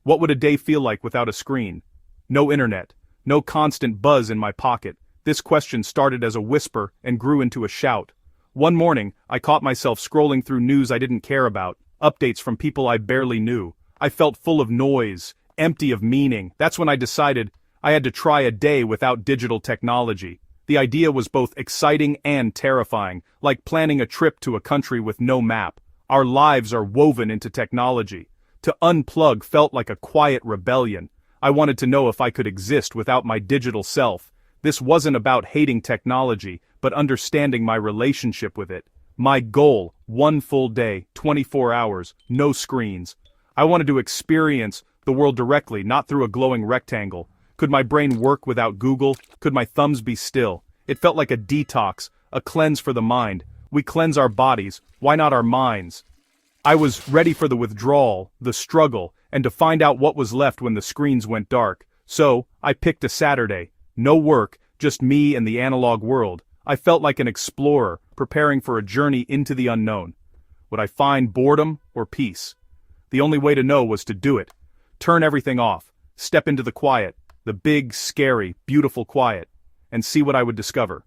What would a day feel like without a screen? No internet. No constant buzz in my pocket. This question started as a whisper and grew into a shout. One morning, I caught myself scrolling through news I didn't care about, updates from people I barely knew. I felt full of noise, empty of meaning. That's when I decided I had to try a day without digital technology. The idea was both exciting and terrifying, like planning a trip to a country with no map. Our lives are woven into technology. To unplug felt like a quiet rebellion. I wanted to know if I could exist without my digital self. This wasn't about hating technology, but understanding my relationship with it. My goal, one full day, 24 hours, no screens. I wanted to experience the world directly, not through a glowing rectangle. Could my brain work without Google? Could my thumbs be still? It felt like a detox, a cleanse for the mind. We cleanse our bodies, why not our minds? I was ready for the withdrawal, the struggle, and to find out what was left when the screens went dark. So, I picked a Saturday. No work, just me and the analog world. I felt like an explorer, preparing for a journey into the unknown. Would I find boredom or peace? The only way to know was to do it. Turn everything off, step into the quiet, the big, scary, beautiful quiet, and see what I would discover.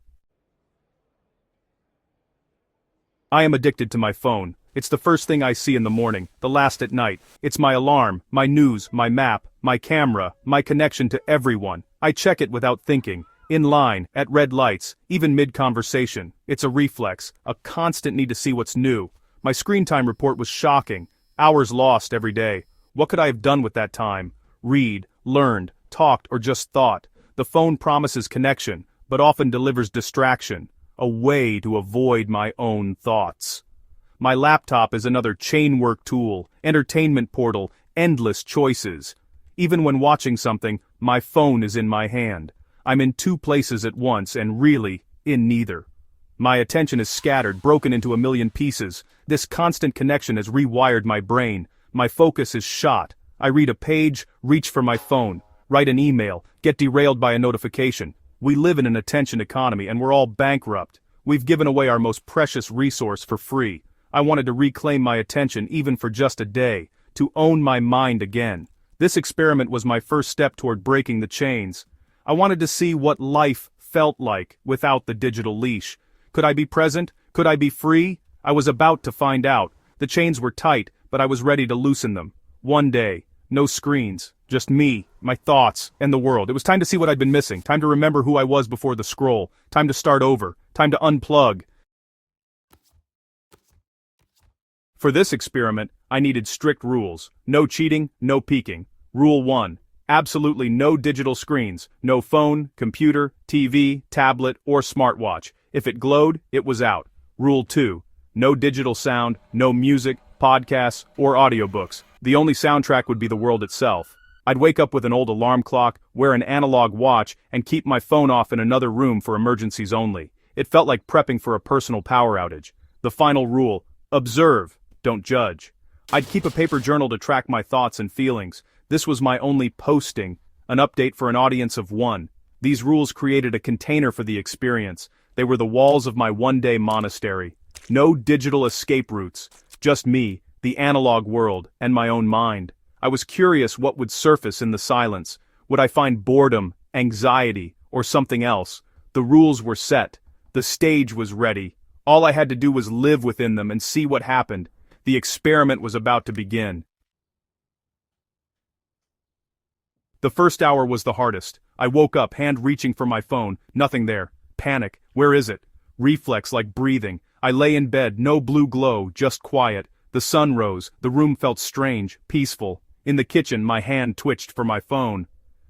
I am addicted to my phone. It's the first thing I see in the morning, the last at night. It's my alarm, my news, my map, my camera, my connection to everyone. I check it without thinking, in line, at red lights, even mid-conversation. It's a reflex, a constant need to see what's new. My screen time report was shocking. Hours lost every day. What could I have done with that time? Read, learned, talked, or just thought. The phone promises connection, but often delivers distraction, a way to avoid my own thoughts. My laptop is another chain work tool, entertainment portal, endless choices. Even when watching something, my phone is in my hand. I'm in two places at once and really, in neither. My attention is scattered, broken into a million pieces. This constant connection has rewired my brain. My focus is shot. I read a page, reach for my phone, write an email, get derailed by a notification. We live in an attention economy and we're all bankrupt. We've given away our most precious resource for free. I wanted to reclaim my attention even for just a day, to own my mind again. This experiment was my first step toward breaking the chains. I wanted to see what life felt like without the digital leash. Could I be present? Could I be free? I was about to find out. The chains were tight, but I was ready to loosen them. One day, no screens, just me, my thoughts, and the world. It was time to see what I'd been missing, time to remember who I was before the scroll, time to start over, time to unplug. For this experiment, I needed strict rules. No cheating, no peeking. Rule 1. Absolutely no digital screens. No phone, computer, TV, tablet, or smartwatch. If it glowed, it was out. Rule 2. No digital sound, no music, podcasts, or audiobooks. The only soundtrack would be the world itself. I'd wake up with an old alarm clock, wear an analog watch, and keep my phone off in another room for emergencies only. It felt like prepping for a personal power outage. The final rule: observe, don't judge. I'd keep a paper journal to track my thoughts and feelings. This was my only posting, an update for an audience of one. These rules created a container for the experience. They were the walls of my one-day monastery. No digital escape routes, just me, the analog world, and my own mind. I was curious what would surface in the silence. Would I find boredom, anxiety, or something else? The rules were set. The stage was ready. All I had to do was live within them and see what happened. The experiment was about to begin. The first hour was the hardest. I woke up, hand reaching for my phone, nothing there. Panic, where is it? Reflex like breathing. I lay in bed, no blue glow, just quiet. The sun rose, the room felt strange, peaceful. In the kitchen, my hand twitched for my phone.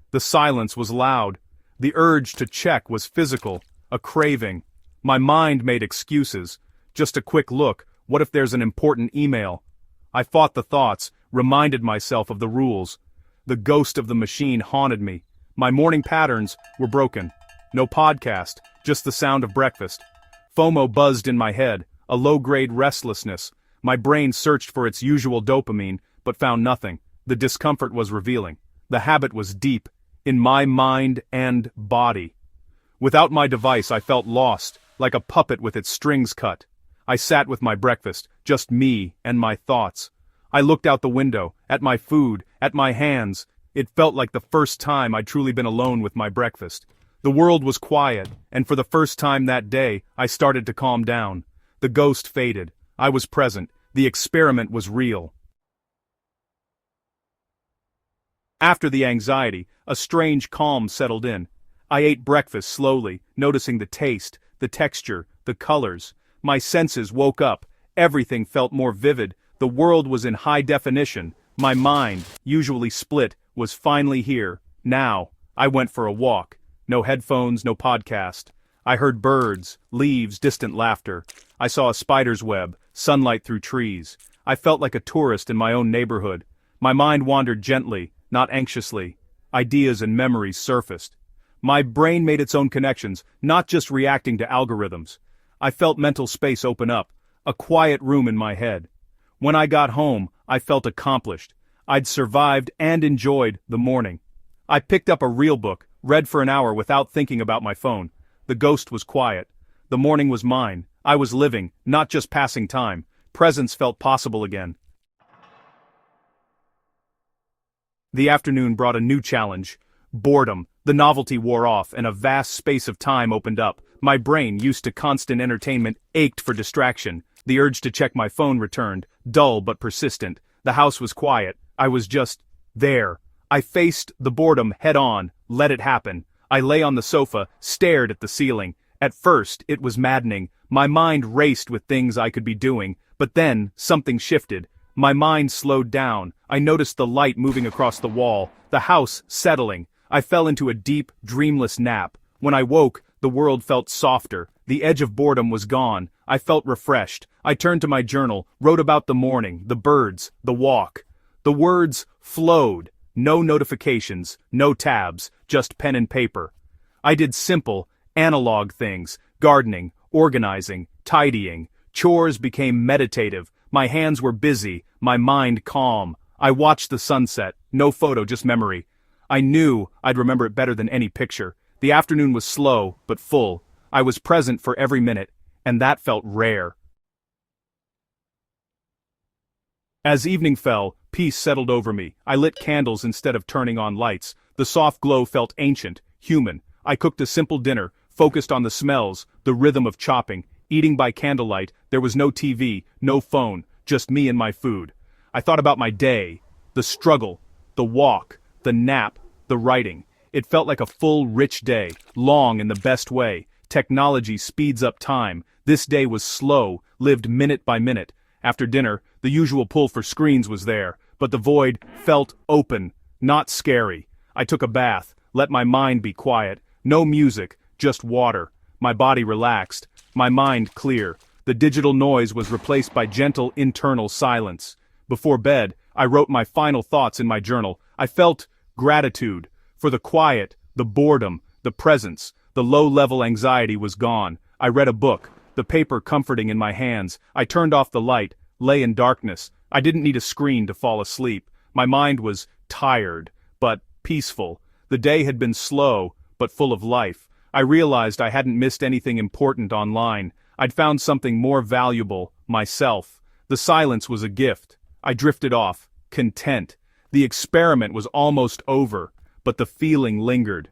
The silence was loud. The urge to check was physical, a craving. My mind made excuses. Just a quick look, what if there's an important email? I fought the thoughts, reminded myself of the rules. The ghost of the machine haunted me. My morning patterns were broken. No podcast, just the sound of breakfast. FOMO buzzed in my head, a low-grade restlessness. My brain searched for its usual dopamine, but found nothing. The discomfort was revealing. The habit was deep, in my mind and body. Without my device, I felt lost, like a puppet with its strings cut. I sat with my breakfast, just me and my thoughts. I looked out the window, at my food, at my hands. It felt like the first time I'd truly been alone with my breakfast. The world was quiet, and for the first time that day, I started to calm down. The ghost faded. I was present. The experiment was real. After the anxiety, a strange calm settled in. I ate breakfast slowly, noticing the taste, the texture, the colors. My senses woke up. Everything felt more vivid. The world was in high definition. My mind, usually split, was finally here. Now, I went for a walk. No headphones, no podcast. I heard birds, leaves, distant laughter. I saw a spider's web, sunlight through trees. I felt like a tourist in my own neighborhood. My mind wandered gently, not anxiously. Ideas and memories surfaced. My brain made its own connections, not just reacting to algorithms. I felt mental space open up, a quiet room in my head. When I got home, I felt accomplished. I'd survived and enjoyed the morning. I picked up a real book, read for an hour without thinking about my phone. The ghost was quiet. The morning was mine. I was living, not just passing time. Presence felt possible again. The afternoon brought a new challenge. Boredom. The novelty wore off, and a vast space of time opened up. My brain, used to constant entertainment, ached for distraction. The urge to check my phone returned, dull but persistent. The house was quiet. I was just there. I faced the boredom head-on, let it happen. I lay on the sofa, stared at the ceiling. At first, it was maddening. My mind raced with things I could be doing, but then, something shifted. My mind slowed down. I noticed the light moving across the wall, the house settling. I fell into a deep, dreamless nap. When I woke, the world felt softer. The edge of boredom was gone. I felt refreshed. I turned to my journal, wrote about the morning, the birds, the walk. The words flowed. No notifications, no tabs, just pen and paper. I did simple, analog things, gardening, organizing, tidying. Chores became meditative. My hands were busy, my mind calm. I watched the sunset, no photo, just memory. I knew I'd remember it better than any picture. The afternoon was slow, but full. I was present for every minute, and that felt rare. As evening fell, peace settled over me. I lit candles instead of turning on lights. The soft glow felt ancient, human. I cooked a simple dinner, focused on the smells, the rhythm of chopping. Eating by candlelight, there was no TV, no phone, just me and my food. I thought about my day, the struggle, the walk, the nap, the writing. It felt like a full, rich day, long in the best way. Technology speeds up time. This day was slow, lived minute by minute. After dinner, the usual pull for screens was there, but the void felt open, not scary. I took a bath, let my mind be quiet. No music, just water. My body relaxed, my mind clear. The digital noise was replaced by gentle internal silence. Before bed, I wrote my final thoughts in my journal. I felt gratitude for the quiet, the boredom, the presence. The low-level anxiety was gone. I read a book, the paper comforting in my hands. I turned off the light, lay in darkness. I didn't need a screen to fall asleep. My mind was tired, but peaceful. The day had been slow, but full of life. I realized I hadn't missed anything important online. I'd found something more valuable, myself. The silence was a gift. I drifted off, content. The experiment was almost over, but the feeling lingered.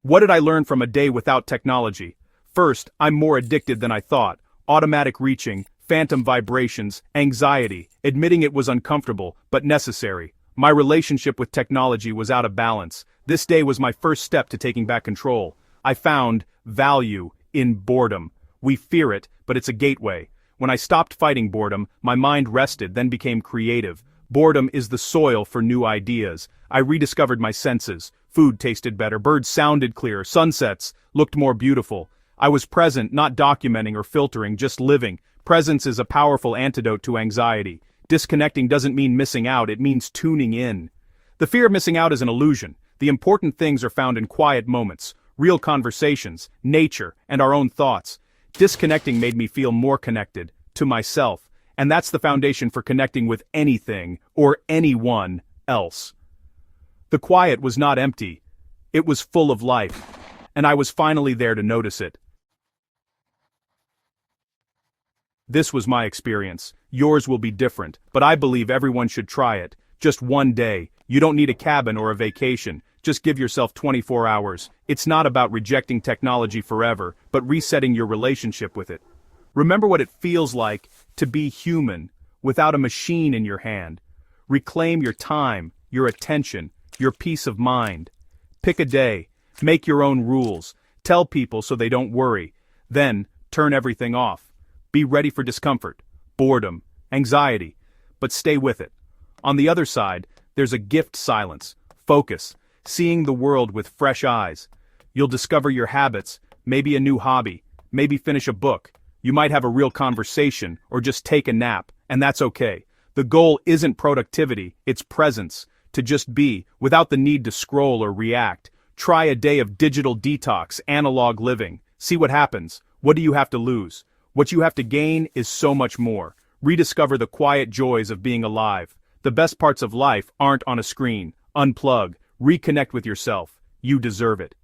What did I learn from a day without technology? First, I'm more addicted than I thought. Automatic reaching, phantom vibrations, anxiety. Admitting it was uncomfortable, but necessary. My relationship with technology was out of balance. This day was my first step to taking back control. I found value in boredom. We fear it, but it's a gateway. When I stopped fighting boredom, my mind rested, then became creative. Boredom is the soil for new ideas. I rediscovered my senses. Food tasted better, birds sounded clearer, sunsets looked more beautiful. I was present, not documenting or filtering, just living. Presence is a powerful antidote to anxiety. Disconnecting doesn't mean missing out, it means tuning in. The fear of missing out is an illusion. The important things are found in quiet moments, real conversations, nature, and our own thoughts. Disconnecting made me feel more connected to myself, and that's the foundation for connecting with anything or anyone else. The quiet was not empty. It was full of life, and I was finally there to notice it. This was my experience. Yours will be different, but I believe everyone should try it. Just one day. You don't need a cabin or a vacation. Just give yourself 24 hours. It's not about rejecting technology forever, but resetting your relationship with it. Remember what it feels like to be human, without a machine in your hand. Reclaim your time, your attention, your peace of mind. Pick a day. Make your own rules. Tell people so they don't worry. Then, turn everything off. Be ready for discomfort, boredom, anxiety, but stay with it. On the other side, there's a gift: silence, focus, seeing the world with fresh eyes. You'll discover your habits, maybe a new hobby, maybe finish a book. You might have a real conversation or just take a nap, and that's okay. The goal isn't productivity, it's presence, to just be, without the need to scroll or react. Try a day of digital detox, analog living. See what happens. What do you have to lose? What you have to gain is so much more. Rediscover the quiet joys of being alive. The best parts of life aren't on a screen. Unplug. Reconnect with yourself. You deserve it.